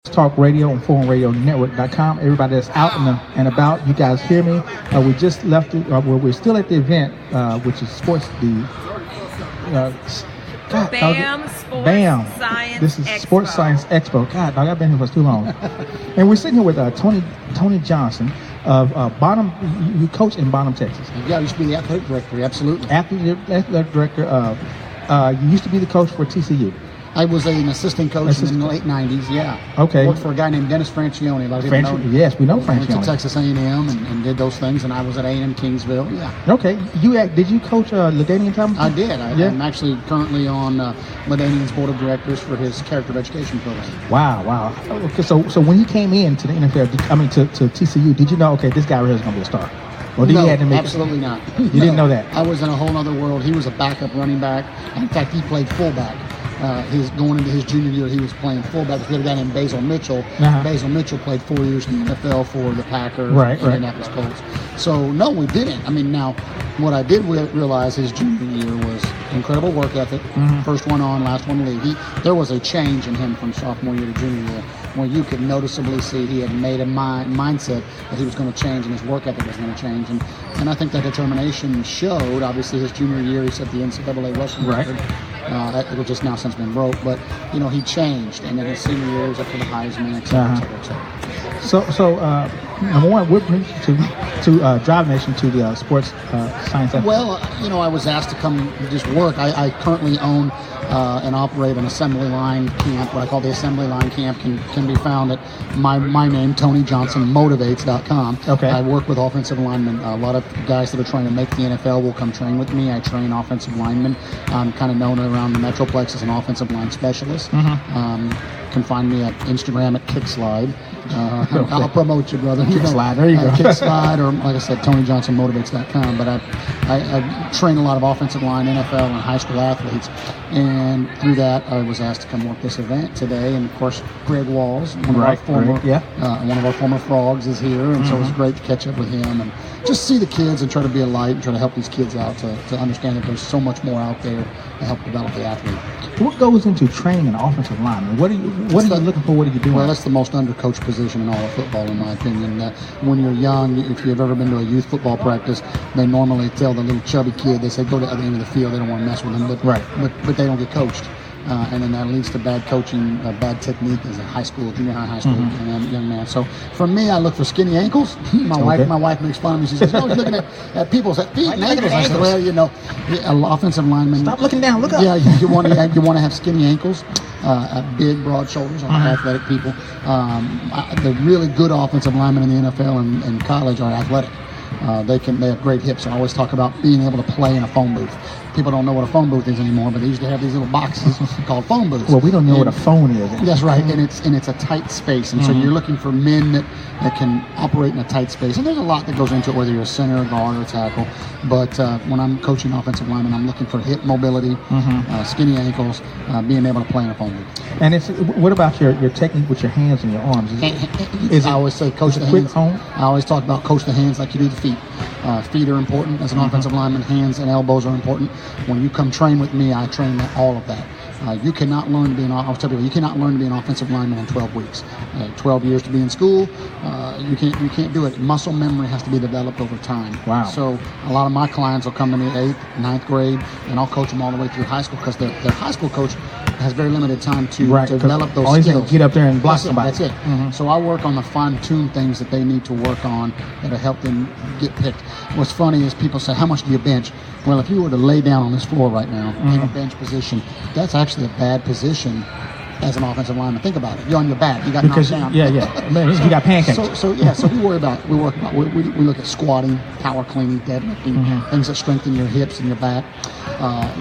Talk Radio on ForeignRadioNetwork.com. Everybody that's out and about, you guys hear me. We just left. We're still at the event, which is sports. BAM Sports BAM. Science This is Expo. Sports Science Expo. God, dog, I've been here for too long. And we're sitting here with Tony Johnson of Bonham. You coach in Bonham, Texas. Yeah, I used to be the athletic director. Absolutely. Athletic director. You used to be the coach for TCU. I was an assistant coach in the late 90s, yeah. Okay. Worked for a guy named Dennis Francione. A lot of people know him. Yes, we know Went to Francione. Texas A&M and did those things, and I was at A&M Kingsville, yeah. Okay. Did you coach LaDainian Thomas? I did. Yeah. I'm actually currently on LaDainian's board of directors for his character of education program. Wow. Okay, so when you came in to the NFL, to TCU, did you know, okay, this guy right here is going to be a star? Or did No, he have to make absolutely not. You didn't know that? I was in a whole other world. He was a backup running back. In fact, he played fullback. Going into his junior year, he was playing fullback. We had a guy named Basil Mitchell. Uh-huh. Basil Mitchell played 4 years in the NFL for the Packers, Right. Indianapolis Colts. So, no, we didn't. I mean, now, what I did realize his junior year was incredible work ethic. Mm-hmm. First one on, last one to leave. There was a change in him from sophomore year to junior year, where you could noticeably see he had made a mindset that he was going to change and his work ethic was going to change. And I think that determination showed. Obviously, his junior year, he set the NCAA rushing record. It was just now since been broke, but he changed, and then his senior year was up to the Heisman, et cetera, et cetera. So number one, what brings you to Drive Nation to the Sports Science Expo? Well, I was asked to come just work. I currently own and operate an assembly line camp. What I call the assembly line camp can be found at my name, TonyJohnsonMotivates.com. Okay. I work with offensive linemen. A lot of guys that are trying to make the NFL will come train with me. I train offensive linemen. I'm kind of known around the Metroplex as an offensive line specialist. Mm-hmm. Can find me at Instagram at Kickslide. I'll promote you, brother. Kickslide, there you go. Kickslide, or like I said, TonyJohnsonMotivates.com. But I train a lot of offensive line, NFL, and high school athletes. And through that, I was asked to come work this event today. And of course, Greg Walls, one of our former Frogs, is here, and so it was great to catch up with him and just see the kids and try to be a light and try to help these kids out to understand that there's so much more out there to help develop the athlete. What goes into training an offensive lineman? What are you looking for? What are you doing? Well, that's the most undercoached position in all of football, in my opinion. When you're young, if you've ever been to a youth football practice, they normally tell the little chubby kid, they say, go to the other end of the field. They don't want to mess with him, but they don't get coached. And then that leads to bad coaching, bad technique as a junior high school young man. So for me, I look for skinny ankles. My wife makes fun of me. She says, "Oh, you're looking at people's feet and ankles." I said, "Well, an offensive lineman. Stop looking down. Look up." Yeah, you want to have skinny ankles, big, broad shoulders. Athletic people. The really good offensive linemen in the NFL and college are athletic. They have great hips. I always talk about being able to play in a phone booth. People don't know what a phone booth is anymore, but they used to have these little boxes called phone booths. Well, we don't know what a phone is. That's right, and it's a tight space, and so you're looking for men that can operate in a tight space. And there's a lot that goes into it, whether you're a center, guard, or tackle. But when I'm coaching offensive linemen, I'm looking for hip mobility, skinny ankles, being able to play in a phone booth. And what about your technique with your hands and your arms? I always say coach the hands. I always talk about coach the hands like you do the feet. Feet are important as an offensive lineman. Hands and elbows are important. When you come train with me, I train all of that. You cannot learn to be you cannot learn to be an offensive lineman in 12 weeks. 12 years to be in school, you can't do it. Muscle memory has to be developed over time. Wow. So a lot of my clients will come to me 8th, 9th grade, and I'll coach them all the way through high school because their high school coach has very limited time to develop those skills. All get up there and block somebody. That's it. Mm-hmm. So I work on the fine-tuned things that they need to work on that'll help them get picked. What's funny is people say, how much do you bench? Well, if you were to lay down on this floor right now in a bench position, that's actually a bad position as an offensive lineman. Think about it. You're on your back. You got knocked down. Yeah. You got pancakes. So we look at squatting, power cleaning, deadlifting, things that strengthen your hips and your back,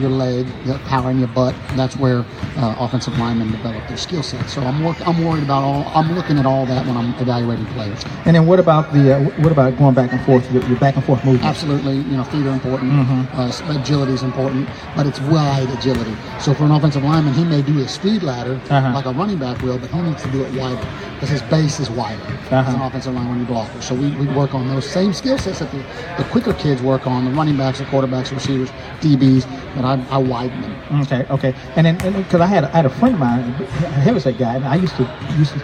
your leg, your power in your butt. That's where offensive linemen develop their skill set. So I'm looking at all that when I'm evaluating players. And then what about going back and forth? Your back and forth movement. Absolutely. Feet are important. Agility is important, but it's wide agility. So for an offensive lineman, he may do a speed ladder like a running back will, but he needs to do it wider because his base is wider as an offensive line when you blocker. So we work on those same skill sets that the quicker kids work on, the running backs, the quarterbacks, the receivers, DBs, but I widen them. Okay. And then because I had a friend of mine, a heavyset guy, and I used to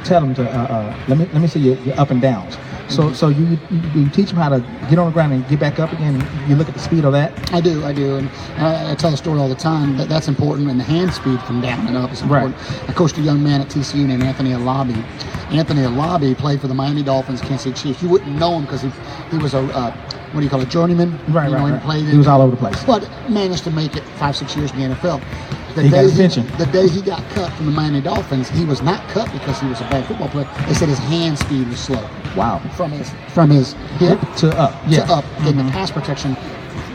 tell him to let me see your up and downs. So you teach them how to get on the ground and get back up again. You look at the speed of that. I do, and I tell a story all the time. That's important, and the hand speed from down and up is important. Right. I coached a young man at TCU named Anthony Alabi. Anthony Alabi played for the Miami Dolphins, Kansas City Chiefs. You wouldn't know him because he was a journeyman. Right. He was all over the place, but managed to make it 5-6 years in the NFL. The day he got cut from the Miami Dolphins, he was not cut because he was a bad football player. They said his hand speed was slow. Wow. From his hip to up. Yeah. To up in the pass protection.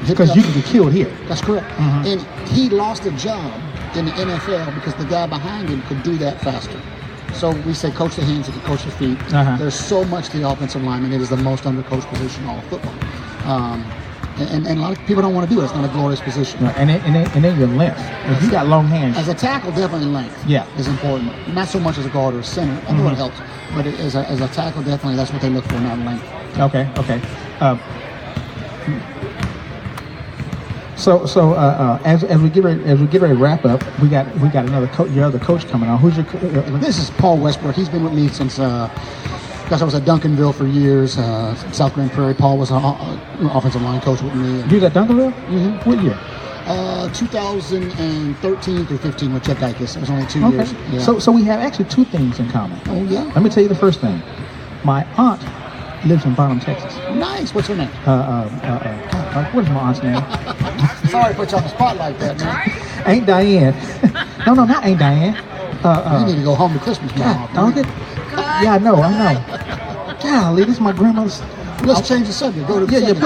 Because you can get killed here. That's correct. And he lost a job in the NFL because the guy behind him could do that faster. So we say coach the hands if you coach the feet. There's so much to the offensive lineman. It is the most undercoached position in all of football. And a lot of people don't want to do it. It's not a glorious position. Right. And then your length. If you got long hands. As a tackle, definitely length is important. Not so much as a guard or a center, although it helps. But as a tackle, definitely that's what they look for, not length. Okay. So as we get ready to wrap up, we got another your other coach coming on. Who's your? This is Paul Westbrook. He's been with me since. I was at Duncanville for years, South Grand Prairie. Paul was an offensive line coach with me. You was at Duncanville? What year? 2013 through 15 with Chet Dykes. It was only 2 years. Yeah. So we have actually two things in common. Oh, yeah? Let me tell you the first thing. My aunt lives in Bonham, Texas. Nice. What's her name? What is my aunt's name? Sorry to put you on the spot like that, man. Aunt Diane. No, not Aunt Diane. You need to go home to Christmas now. Dog it. Yeah, I know. Golly, this is my grandmother's. Let's change the subject. Go to the subject.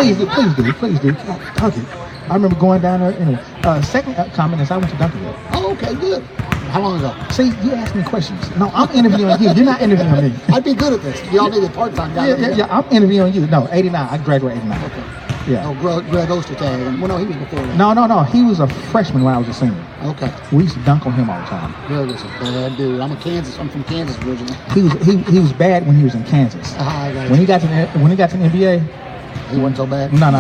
Please do. Dog it. I remember going down there. Anyway, second comment is I went to Duncanville. Oh, okay, good. How long ago? See, you ask me questions. No, I'm interviewing you. You're not interviewing me. I'd be good at this. Y'all need a part-time guy. Yeah, I'm interviewing you. No, 89. I graduated 89. Okay. Yeah. Oh, Greg Ostertag. Well, no, he was before that. No. He was a freshman when I was a senior. Okay. We used to dunk on him all the time. Greg is a bad dude. I'm from Kansas originally. He was bad when he was in Kansas. When he got to the NBA, he wasn't so bad. No.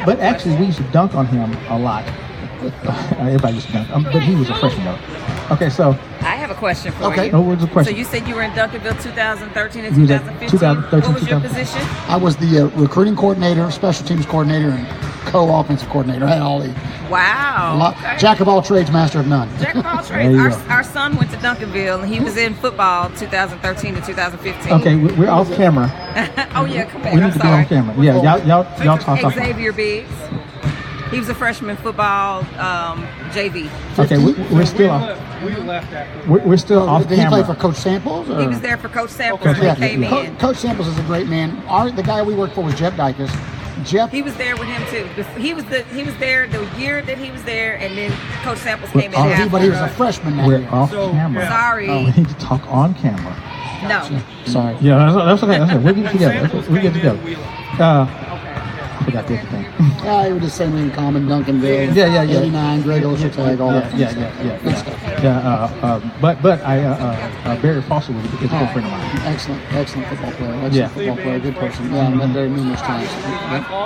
But actually, we used to dunk on him a lot. Everybody used to dunk, but he was a freshman though. Okay, so I have a question for you. Oh, what's the question? So you said you were in Duncanville 2013 and You was at 2015. 2013, What was your position? I was the recruiting coordinator, special teams coordinator, and co-offensive coordinator. I had all these. Wow. Okay. Jack of all trades, master of none. Jack of all trades. Our son went to Duncanville and he was in football 2013 to 2015. Okay, we're off camera. Oh yeah, come back. We need to be on camera. Yeah, y'all talk. Xavier Biggs. He was a freshman football JV. Okay, we're still off. We left after. We're still off Did camera. he play for Coach Samples? Or? He was there for Coach Samples when he came in. Coach Samples is a great man. The guy we worked for was Jeff Dykes. He was there with him too. He was there the year that he was there, and then Coach Samples came in after. But he was a freshman that We're year. off camera. Sorry. Oh, we need to talk on camera. No. Sorry. Yeah, that's okay. We'll get together. We'll get together. I forgot the other thing. Yeah, we were just saying in common, Duncanville. Yeah. 89, Greg Ostertag, all that. Yeah. But Barry Foster is a good friend of mine. Excellent football player. Football player, good person. Yeah, I met Barry numerous times.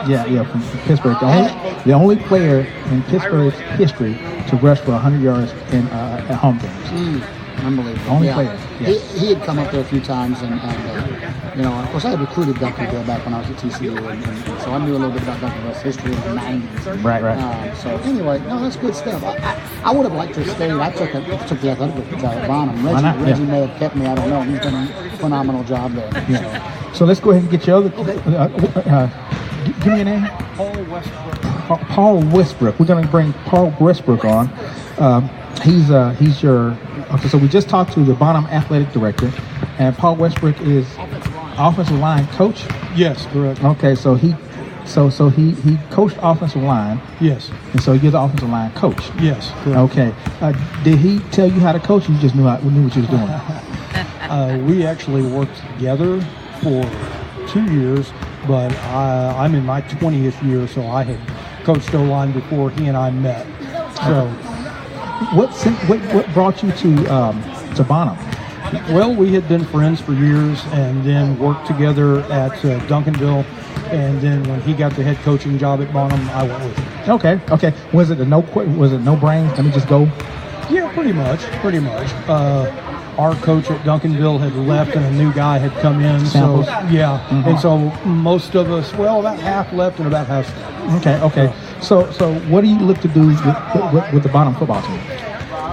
Yeah, from Pittsburgh. The only player in Pittsburgh's history to rush for 100 yards at home games. Unbelievable. Only player. Yeah. He had come up there a few times, and of course, I had recruited Duncanville back when I was at TCU, and so I knew a little bit about Duncanville's history in the 90s. Right. So anyway, that's good stuff. I would have liked to stay. I took the athletic job at Bonham. Reggie may have kept me. I don't know. He's done a phenomenal job there. Yeah. So let's go ahead and get your other. Give me your name. Paul Westbrook. Paul Westbrook. We're going to bring Paul Westbrook on. He's your. Okay, so we just talked to the Bonham athletic director, and Paul Westbrook is offensive line coach. Yes, correct. Okay, so he coached offensive line. Yes. And so you're the offensive line coach. Yes, correct. Okay. Did he tell you how to coach? Or you just knew what you was doing. We actually worked together for 2 years, but I'm in my 20th year, so I had coached O-line before he and I met. So what brought you to Bonham? Well, we had been friends for years, and then worked together at Duncanville. And then when he got the head coaching job at Bonham, I went with him. Okay. Was it no brains? Let me just go. Yeah, pretty much. Our coach at Duncanville had left, and a new guy had come in. Samples. So yeah, and so most of us, well, about half left and about half stayed. Okay. So what do you look to do with the Bonham football team?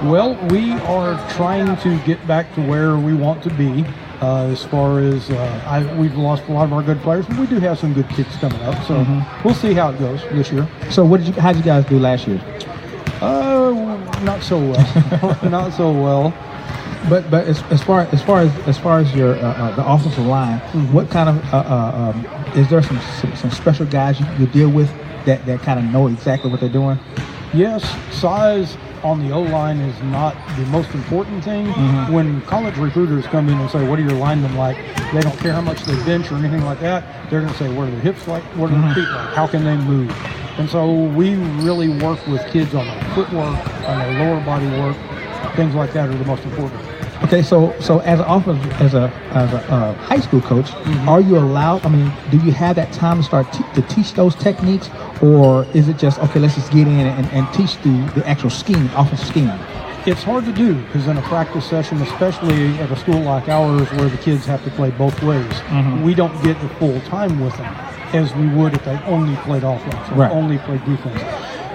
Well, we are trying to get back to where we want to be. As far as we've lost a lot of our good players, but we do have some good kids coming up. So we'll see how it goes this year. So how did you guys do last year? Not so well. Not so well. But as far as your the offensive line, what kind of is there some special guys you deal with that kind of know exactly what they're doing? Yes, size on the O-line is not the most important thing. When college recruiters come in and say, what are your linemen like? They don't care how much they bench or anything like that. They're going to say, what are their hips like? What are their feet like? How can they move? And so we really work with kids on their footwork, on their lower body work. Things like that are the most important. Okay, so as a high school coach, are you allowed? I mean, do you have that time to start to teach those techniques, or is it just okay? Let's just get in and teach the actual scheme, offensive scheme. It's hard to do because in a practice session, especially at a school like ours where the kids have to play both ways, we don't get the full time with them as we would if they only played offense or only played defense.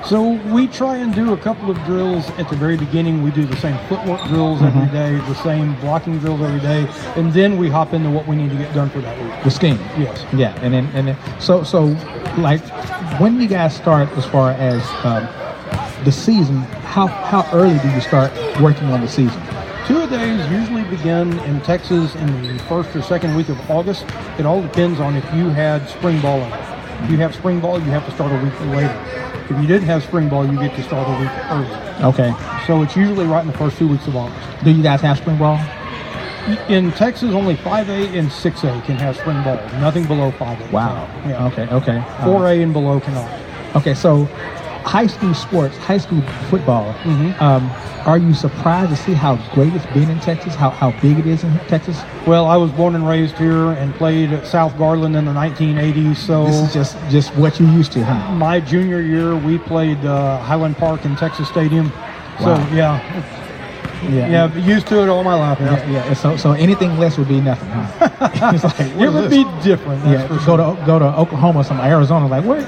So we try and do a couple of drills at the very beginning. We do the same footwork drills every day, the same blocking drills every day, and then we hop into what we need to get done for that week. The scheme. Yes. Yeah, and then so like when you guys start as far as the season, how early do you start working on the season? Two-a-days usually begin in Texas in the first or second week of August. It all depends on if you had spring ball or not. If you have spring ball, you have to start a week later. If you didn't have spring ball, you get to start a week early. Okay. So it's usually right in the first 2 weeks of August. Do you guys have spring ball? In Texas, only 5A and 6A can have spring ball. Nothing below 5A. Wow. Yeah. Okay. 4A and below cannot. Okay, so high school sports, high school football, are you surprised to see how great it's been in Texas, how big it is in Texas? Well, I was born and raised here and played at South Garland in the 1980s, so... This is just what you used to, huh? My junior year, we played Highland Park in Texas Stadium. Wow. So, yeah, used to it all my life. Yeah. So anything less would be nothing, huh? It's like, it would be different. Go to Oklahoma or some Arizona. Like what's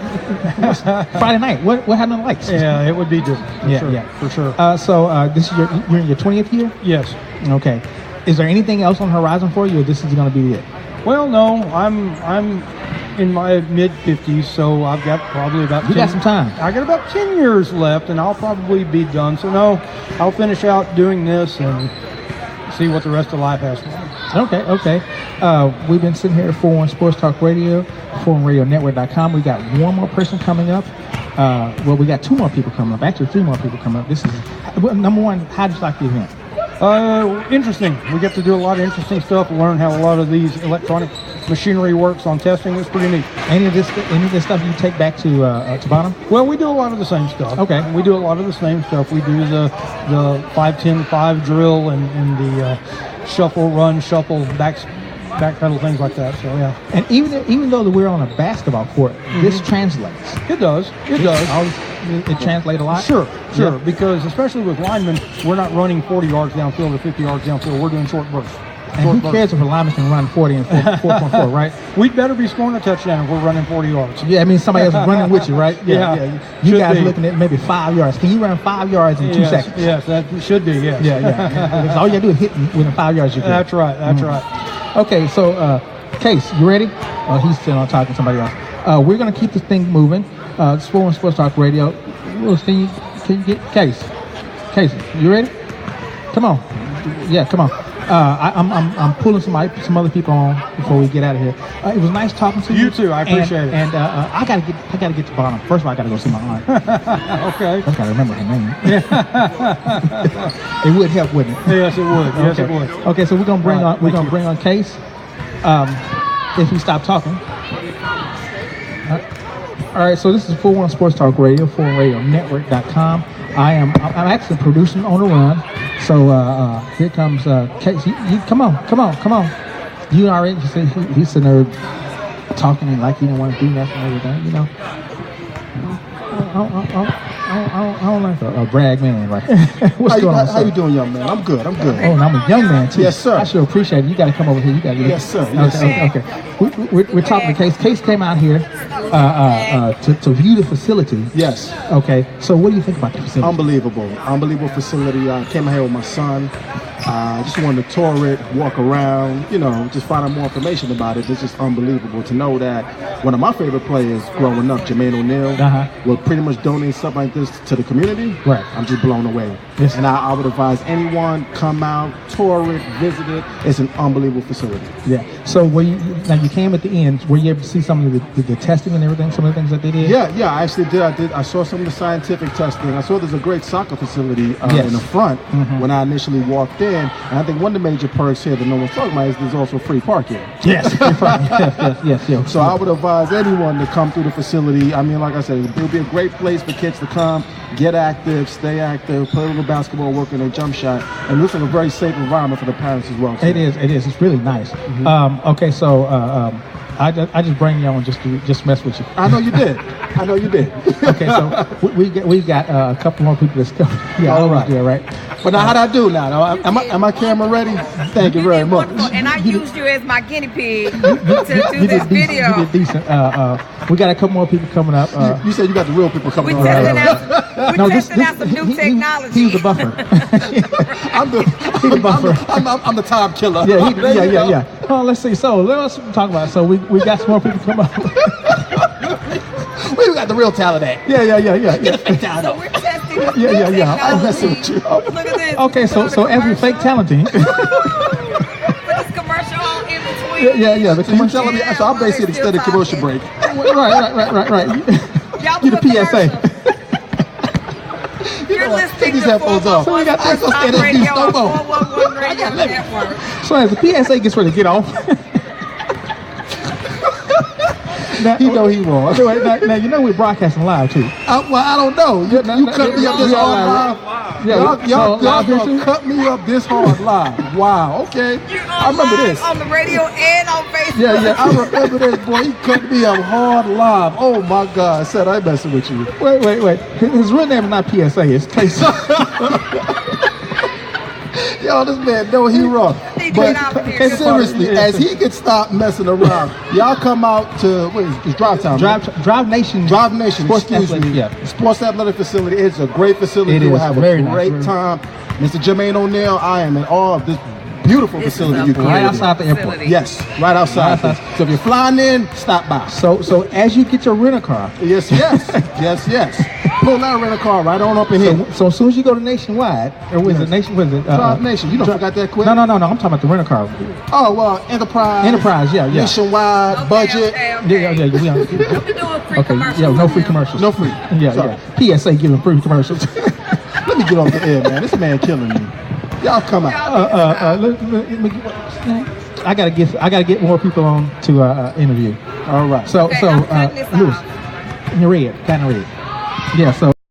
Friday night? What happened to the lights? Yeah, it would be different. For sure. So this is you're in your 20th year? Yes. Okay. Is there anything else on the horizon for you, or this is going to be it? Well, no. I'm in my mid-50s, so I've got probably about 10, you got some time. I got about 10 years left, and I'll probably be done. So, no, I'll finish out doing this and see what the rest of life has for me. Okay. We've been sitting here at 41 Sports Talk Radio, 41radionetwork.com. We got one more person coming up. Well, we got two more people coming up. Actually, three more people coming up. This is, number one, how did you like the event? Interesting. We get to do a lot of interesting stuff, learn how a lot of these electronic machinery works on testing. It's pretty neat. Any of this stuff you take back to Bonham? Well, we do a lot of the same stuff. Okay. We do a lot of the same stuff. We do the 5-10-5 drill and the shuffle, run, shuffle, backpedal, things like that. So yeah. And even though we're on a basketball court, this translates. It does. It translates a lot. Sure. Yeah. Because especially with linemen, we're not running 40 yards downfield or 50 yards downfield. We're doing short bursts. And who cares if a lineman can run 40 and 4.4, right? We'd better be scoring a touchdown if we're running 40 yards. Yeah, I mean somebody else is running with you, right? Yeah. You guys are looking at maybe 5 yards. Can you run 5 yards in 2 seconds? Yes, that should be, yes. Yeah. All you got to do is hit within 5 yards. That's right. Okay, so Case, you ready? Oh, he's still on talking to somebody else. We're going to keep this thing moving. It's 41 Sports Talk Radio. Can you get Case? Case, you ready? Come on. Yeah, come on. I'm pulling some other people on before we get out of here. It was nice talking to you. You too. I appreciate it. And I gotta get to Bonham. First of all, I gotta go see my aunt. Okay. I gotta remember her name. It would help, wouldn't it? Yes, it would. Yes, it would. Okay, so we're gonna bring on Case. If he stopped talking. All right, so this is 41 Sports Talk Radio, 41radionetwork.com. I'm actually producing on the run. So here comes Case. You come on. You already see he's sitting there talking like he didn't want to do nothing and everything, you know. I don't like a brag man, right? What's going on, How you doing, young man? I'm good. Oh, and I'm a young man too. Yes, sir. I should appreciate it. You got to come over here. You got to. Yes, sir. Yes, Okay. We're talking to Case. Case came out here to view the facility. Yes. Okay. So what do you think about the facility? Unbelievable facility. I came out here with my son. Just wanted to tour it, walk around, just find out more information about it. It's just unbelievable to know that one of my favorite players growing up, Jermaine O'Neal, will pretty much donate something like this to the community. Right. I'm just blown away. Yes. And I would advise anyone, come out, tour it, visit it. It's an unbelievable facility. Yeah. So now you came at the end. Were you able to see some of the testing and everything, some of the things that they did? Yeah, I actually did. I saw some of the scientific testing. I saw there's a great soccer facility in the front when I initially walked in. And I think one of the major perks here that no one's talking about is there's also free parking. Yes, yes. So I would advise anyone to come through the facility. I mean, like I said, it would be a great place for kids to come, get active, stay active, play a little basketball, work on their jump shot, and it looks like a very safe environment for the parents as well. So. It is. It's really nice. Okay, so I just bring you on just to mess with you. I know you did. Okay, so we got a couple more people that's coming. Yeah, all right. Yeah, right. But now, how do I do now? Am I camera ready? Thank you very much. And I used you as my guinea pig to do this video. You did decent. We got a couple more people coming up. You said you got the real people coming We on. testing out some new technology. He's the buffer. I'm the time killer. Yeah. Oh, let's see. So let's talk about it. So we got some more people coming up. We got the real talent at. Yeah. So we're testing this new technology. I'm messing with you. Look at this. Okay, so as we fake talenting. Put this commercial on in between. Yeah. The So you telling me? So I'm basically extended commercial break. Right. Y'all You do the a PSA. commercial. You're listening Take these to headphones off. So we got I ain't gonna stand Radio these no on more. 411 Radio Network. So as the PSA gets ready to get off. Now, He know he wrong. Now you know we're broadcasting live too. Well, I don't know. You cut me up this hard live. Y'all gonna cut me up this hard live. Wow. Okay. I remember this. On the radio and on Facebook. Yeah. I remember this, boy. He cut me up hard live. Oh my God. I said I ain't messing with you. Wait. His real name is not PSA. It's Case. Yo, this man know he wrong. But seriously, as he can stop messing around, y'all come out to it's Drive Time. Drive Nation. Sports Athletic, yeah. Sports Athletic Facility. It's a great facility. It You will is. have Very a nice. great time. Mr. Jermaine O'Neal, I am in awe of this beautiful facility you created. Right outside the airport. Yes, right outside. So if you're flying in, stop by. So as you get your rental car. Yes. Pull that rental car right on up in here. So as soon as you go to Nationwide, or was it Nation? Was it Drive Nation. You don't forgot that quick. No. I'm talking about the rental car. Oh well, Enterprise. Yeah. Nationwide budget. Yeah. We'll be doing free commercials. Yeah, no free commercials. No free. Yeah. PSA giving free commercials. Let me get off the air, man. This man killing me. Y'all come out. I gotta get more people on to interview. All right. So Okay, I'm cutting this Lewis, off. in red, kind of red. Yeah. So